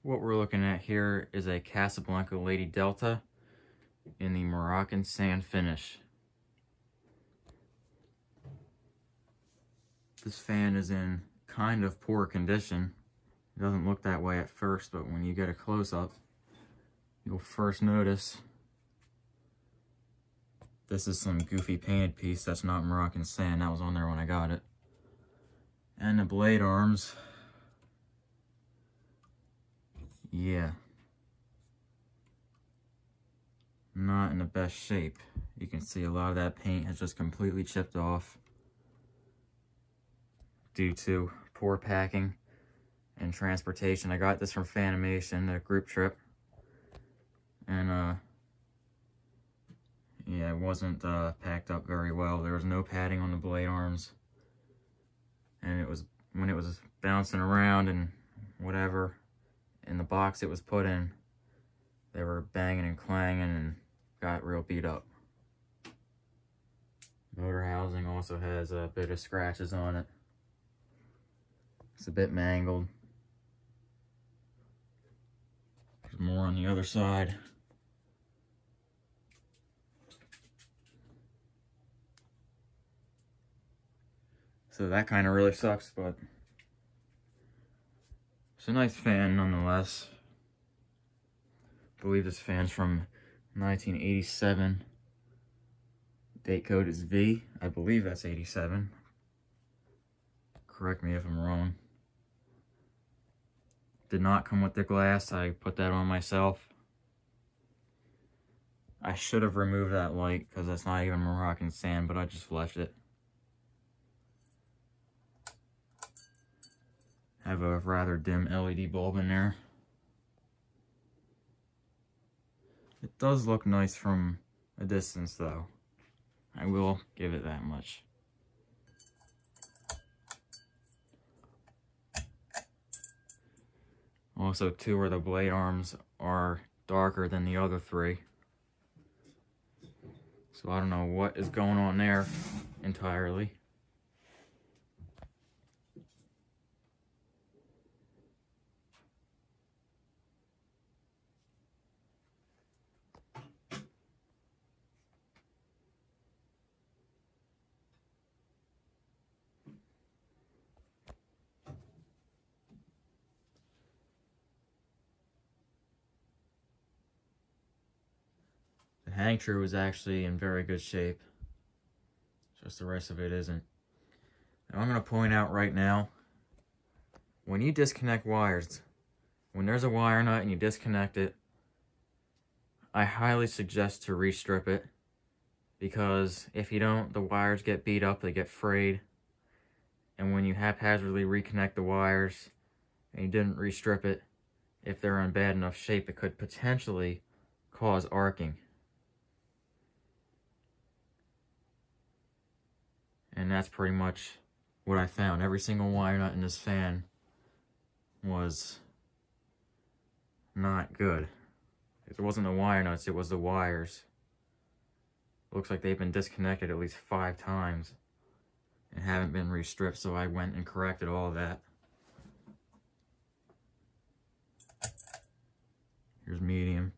What we're looking at here is a Casablanca Lady Delta in the Moroccan sand finish. This fan is in kind of poor condition. It doesn't look that way at first, but when you get a close-up, you'll first notice this is some goofy painted piece. That's not Moroccan sand. That was on there when I got it. And the blade arms, yeah, not in the best shape. You can see a lot of that paint has just completely chipped off due to poor packing and transportation. I got this from Fanimation, a group trip, and yeah, it wasn't packed up very well. There was no padding on the blade arms, and it was, when it was bouncing around and whatever in the box it was put in, they were banging and clanging and got real beat up. Motor housing also has a bit of scratches on it. It's a bit mangled. There's more on the other side. So that kind of really sucks, but it's a nice fan nonetheless. I believe this fan's from 1987. Date code is V. I believe that's 87. Correct me if I'm wrong. Did not come with the glass. I put that on myself. I should have removed that light because that's not even Moroccan sand, but I just left it. Have a rather dim LED bulb in there. It does look nice from a distance though. I will give it that much. Also, two of the blade arms are darker than the other three. So I don't know what is going on there entirely. The hang true is actually in very good shape. Just the rest of it isn't. Now I'm going to point out right now, when you disconnect wires, when there's a wire nut and you disconnect it, I highly suggest to restrip it, because if you don't, the wires get beat up, they get frayed, and when you haphazardly reconnect the wires and you didn't restrip it, if they're in bad enough shape, it could potentially cause arcing. And that's pretty much what I found. Every single wire nut in this fan was not good. It wasn't the wire nuts, it was the wires. Looks like they've been disconnected at least 5 times and haven't been restripped, so I went and corrected all of that. Here's medium.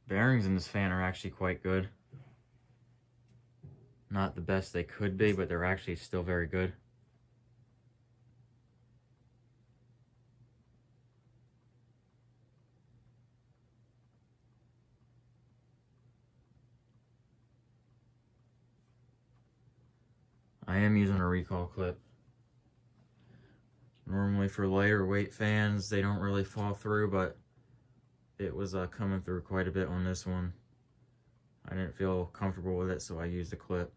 Bearings in this fan are actually quite good. Not the best they could be, but they're actually still very good. I am using a recoil clip. Normally for lighter weight fans, they don't really fall through, but it was coming through quite a bit on this one. I didn't feel comfortable with it, so I used a clip.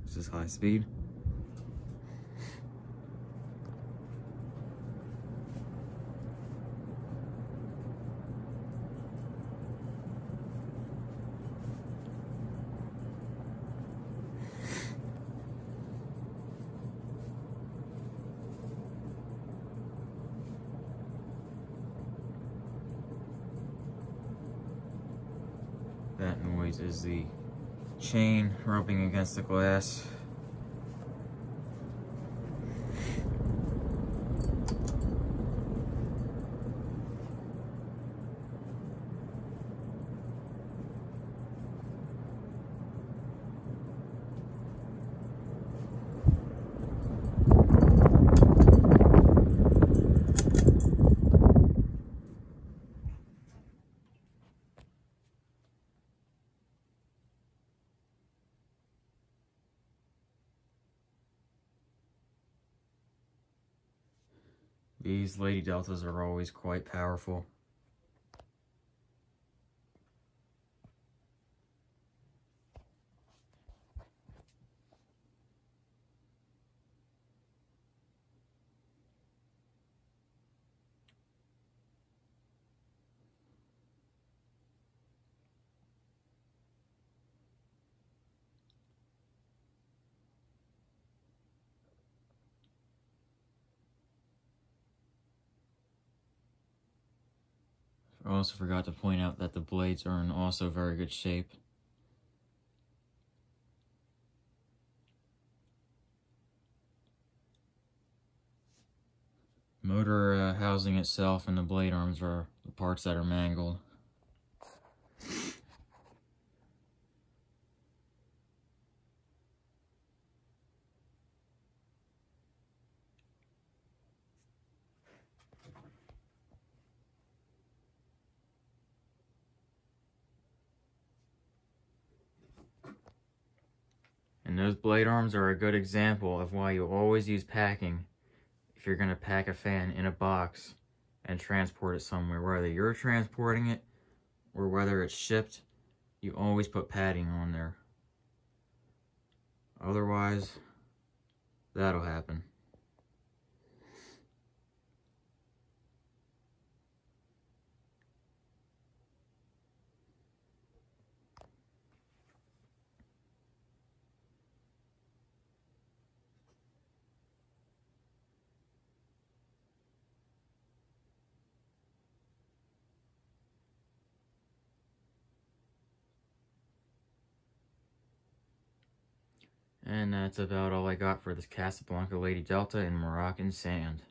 This is high speed. things is the chain rubbing against the glass. These Lady Deltas are always quite powerful. I also forgot to point out that the blades are in also very good shape. Motor housing itself and the blade arms are the parts that are mangled. And those blade arms are a good example of why you always use packing if you're going to pack a fan in a box and transport it somewhere. Whether you're transporting it or whether it's shipped, you always put padding on there. Otherwise, that'll happen. And that's about all I got for this Casablanca Lady Delta in Moroccan sand.